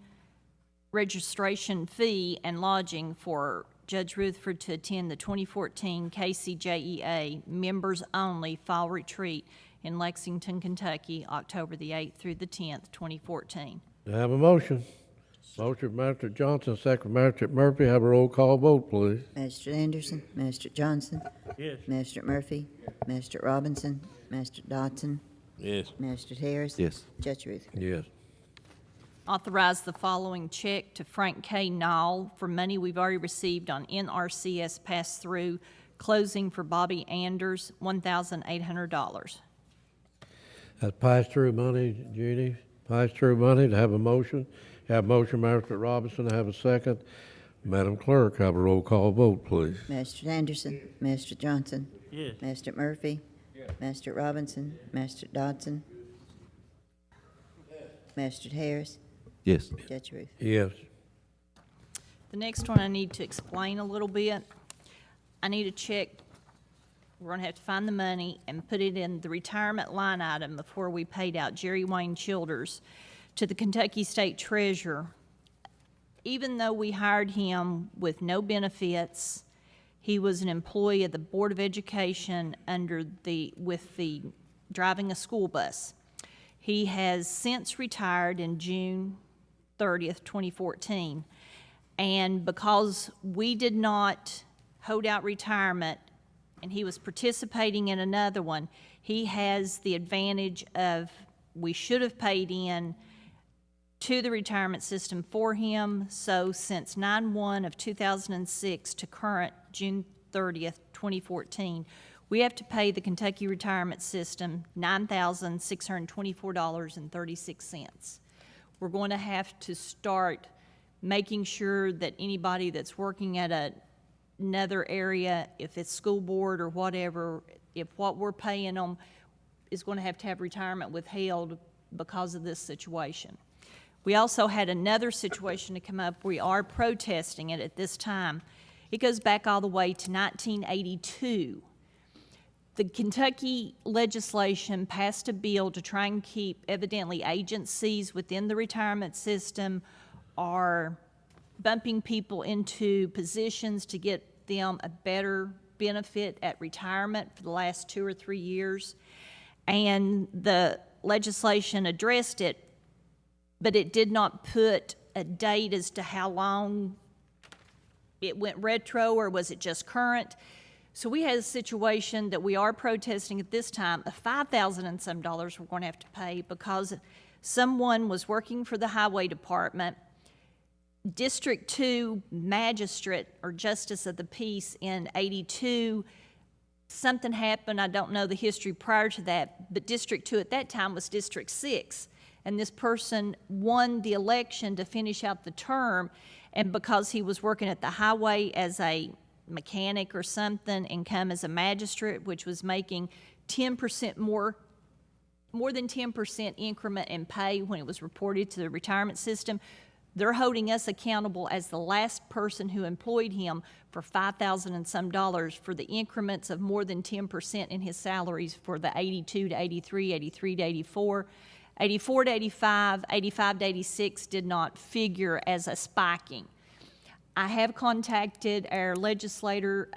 Speaker 12: registration fee and lodging for Judge Rutherford to attend the 2014 KCJEA Members Only Fall Retreat in Lexington, Kentucky, October the 8th through the 10th, 2014.
Speaker 1: Have a motion. Motion, Mr. Johnson, second, Mr. Murphy. Have a roll call vote, please.
Speaker 2: Mr. Anderson, Mr. Johnson,
Speaker 15: Yes.
Speaker 2: Mr. Murphy, Mr. Robinson, Mr. Dodson,
Speaker 8: Yes.
Speaker 2: Mr. Harris.
Speaker 5: Yes.
Speaker 2: Judge Rutherford.
Speaker 1: Yes.
Speaker 12: Authorize the following check to Frank K. Nall for money we've already received on NRCS pass-through, closing for Bobby Anders, $1,800.
Speaker 1: That's pass-through money, Jeannie. Pass-through money. To have a motion. Have a motion, Mr. Robinson. Have a second. Madam Clerk, have a roll call vote, please.
Speaker 2: Mr. Anderson, Mr. Johnson,
Speaker 15: Yes.
Speaker 2: Mr. Murphy, Mr. Robinson, Mr. Dodson, Mr. Harris,
Speaker 5: Yes.
Speaker 2: Judge Rutherford.
Speaker 1: Yes.
Speaker 12: The next one I need to explain a little bit. I need a check. We're going to have to find the money and put it in the retirement line item before we paid out Jerry Wayne Childers to the Kentucky State Treasurer. Even though we hired him with no benefits, he was an employee of the Board of Education with the driving a school bus. He has since retired in June 30th, 2014. And because we did not hold out retirement and he was participating in another one, he has the advantage of, we should have paid in to the retirement system for him. So since 9/1 of 2006 to current June 30th, 2014, we have to pay the Kentucky retirement system $9,624.36. We're going to have to start making sure that anybody that's working at another area, if it's school board or whatever, if what we're paying them is going to have retirement withheld because of this situation. We also had another situation to come up. We are protesting it at this time. It goes back all the way to 1982. The Kentucky legislation passed a bill to try and keep, evidently, agencies within the retirement system are bumping people into positions to get them a better benefit at retirement for the last 2 or 3 years. And the legislation addressed it, but it did not put a date as to how long it went retro, or was it just current. So we had a situation that we are protesting at this time of $5,000 and some dollars we're going to have to pay because someone was working for the highway department, District 2 magistrate or justice of the peace in 82. Something happened, I don't know the history prior to that, but District 2 at that time was District 6. And this person won the election to finish out the term, and because he was working at the highway as a mechanic or something and come as a magistrate, which was making 10% more than 10% increment in pay when it was reported to the retirement system, they're holding us accountable as the last person who employed him for $5,000 and some dollars for the increments of more than 10% in his salaries for the 82 to 83, 83 to 84. 84 to 85, 85 to 86 did not figure as a spiking. I have contacted our legislator,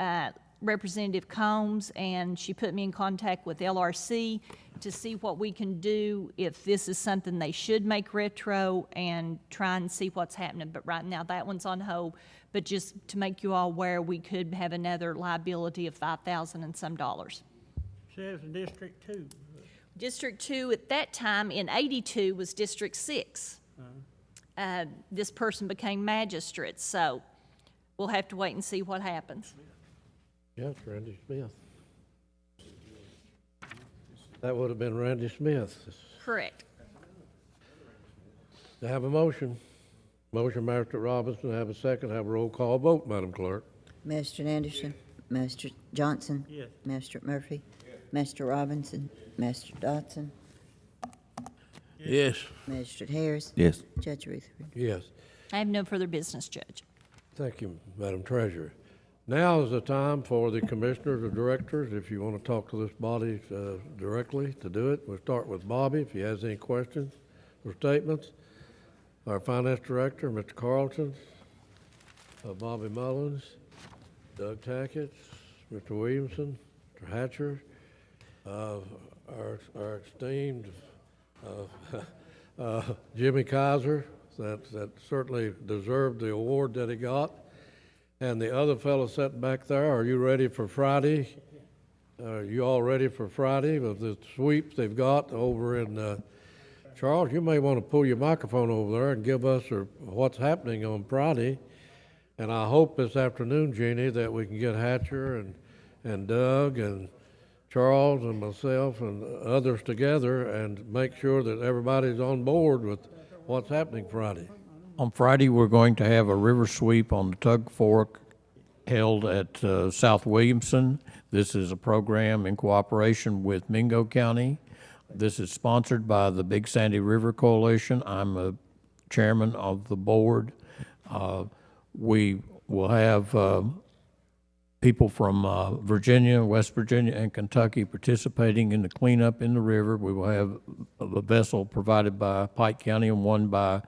Speaker 18: Representative Combs, and she put me in contact with LRC to see what we can do, if this is something they should make retro, and try and see what's happening. But right now, that one's on hold. But just to make you all aware, we could have another liability of $5,000 and some dollars.
Speaker 15: Says in District 2.
Speaker 18: District 2 at that time in '82 was District 6. This person became magistrate, so we'll have to wait and see what happens.
Speaker 1: Yes, Randy Smith. That would have been Randy Smith.
Speaker 18: Correct.
Speaker 1: To have a motion. Motion, Magistrate Robinson, have a second, have a roll call vote, Madam Clerk.
Speaker 2: Magistrate Anderson. Magistrate Johnson.
Speaker 15: Yes.
Speaker 2: Magistrate Murphy. Magistrate Robinson. Magistrate Dodson.
Speaker 8: Yes.
Speaker 2: Magistrate Harris.
Speaker 5: Yes.
Speaker 2: Judge Rutherford.
Speaker 1: Yes.
Speaker 18: I have no further business, Judge.
Speaker 1: Thank you, Madam Treasurer. Now is the time for the commissioners or directors, if you want to talk to this body directly, to do it. We'll start with Bobby, if he has any questions or statements. Our finance director, Mr. Carlton, Bobby Mullins, Doug Tackett, Mr. Williamson, Mr. Hatcher, our esteemed Jimmy Kaiser, that certainly deserved the award that he got. And the other fellow sitting back there, are you ready for Friday? Are you all ready for Friday with the sweeps they've got over in Charles? You may want to pull your microphone over there and give us what's happening on Friday. And I hope this afternoon, Jeannie, that we can get Hatcher and Doug and Charles and myself and others together and make sure that everybody's on board with what's happening Friday.
Speaker 11: On Friday, we're going to have a river sweep on the Tug Fork held at South Williamson. This is a program in cooperation with Mingo County. This is sponsored by the Big Sandy River Coalition. I'm a chairman of the board. We will have people from Virginia, West Virginia, and Kentucky participating in the cleanup in the river. We will have a vessel provided by Pike County and one by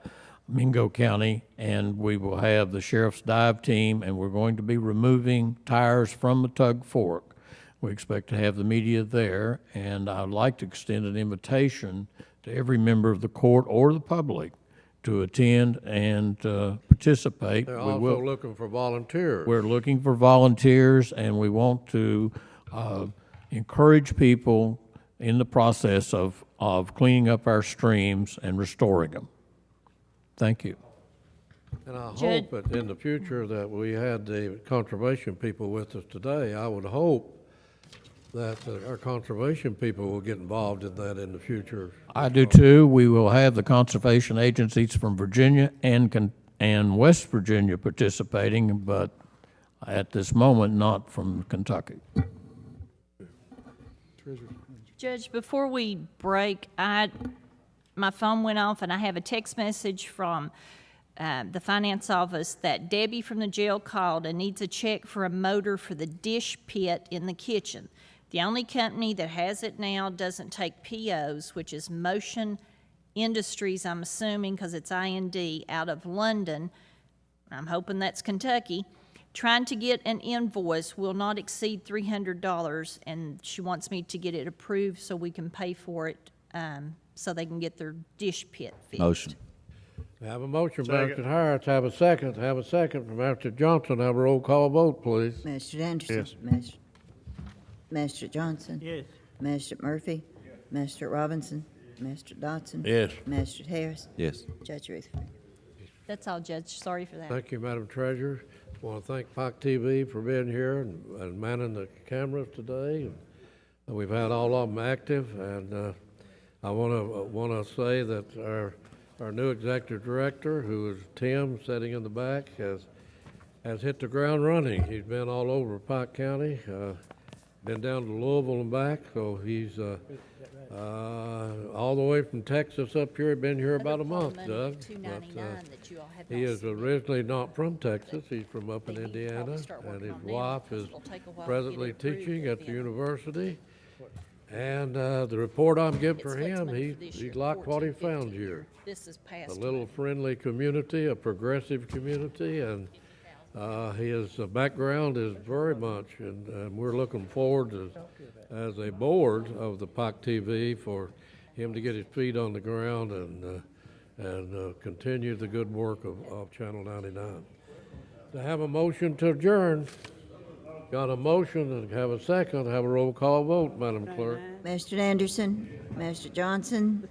Speaker 11: Mingo County, and we will have the sheriff's dive team, and we're going to be removing tires from the Tug Fork. We expect to have the media there, and I'd like to extend an invitation to every member of the court or the public to attend and participate.
Speaker 1: They're also looking for volunteers.
Speaker 11: We're looking for volunteers, and we want to encourage people in the process of
Speaker 1: cleaning up our streams and restoring them. Thank you. And I hope that in the future that we had the conservation people with us today. I would hope that our conservation people will get involved in that in the future. I do too. We will have the conservation agencies from Virginia and West Virginia participating, but at this moment, not from Kentucky.
Speaker 18: Judge, before we break, my phone went off and I have a text message from the finance office that Debbie from the jail called and needs a check for a motor for the dish pit in the kitchen. The only company that has it now doesn't take POs, which is Motion Industries, I'm assuming, because it's IND, out of London. I'm hoping that's Kentucky. Trying to get an invoice will not exceed $300, and she wants me to get it approved so we can pay for it, so they can get their dish pit fixed.
Speaker 5: Motion.
Speaker 1: Have a motion,
Speaker 3: Second.
Speaker 1: Magistrate Harris. Have a second. Have a second from Magistrate Johnson. Have a roll call vote, please.
Speaker 2: Magistrate Anderson.
Speaker 3: Yes.
Speaker 2: Magistrate Johnson.
Speaker 15: Yes.
Speaker 2: Magistrate Murphy. Magistrate Robinson. Magistrate Dodson.
Speaker 8: Yes.
Speaker 2: Magistrate Harris.
Speaker 5: Yes.
Speaker 2: Judge Rutherford.
Speaker 18: That's all, Judge. Sorry for that.
Speaker 1: Thank you, Madam Treasurer. I want to thank Pike TV for being here and manning the cameras today. And we've had all of them active, and I want to say that our new executive director, who is Tim, sitting in the back, has hit the ground running. He's been all over Pike County, been down to Louisville and back, so he's all the way from Texas up here. Been here about a month, Doug. But, he is originally not from Texas. He's from up in Indiana, and his wife is presently teaching at the university. And the report I'm getting for him, he liked what he found here.
Speaker 18: This is past.
Speaker 1: A little friendly community, a progressive community, and His background is very much, and we're looking forward to, as a board of the Pike TV, for him to get his feet on the ground and continue the good work of Channel 99. To have a motion to adjourn. Got a motion and have a second. Have a roll call vote, Madam Clerk.
Speaker 2: Mr. Anderson, Mr. Johnson,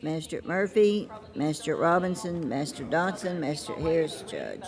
Speaker 2: Mr. Murphy, Mr. Robinson, Mr. Dodson, Mr. Harris, Judge.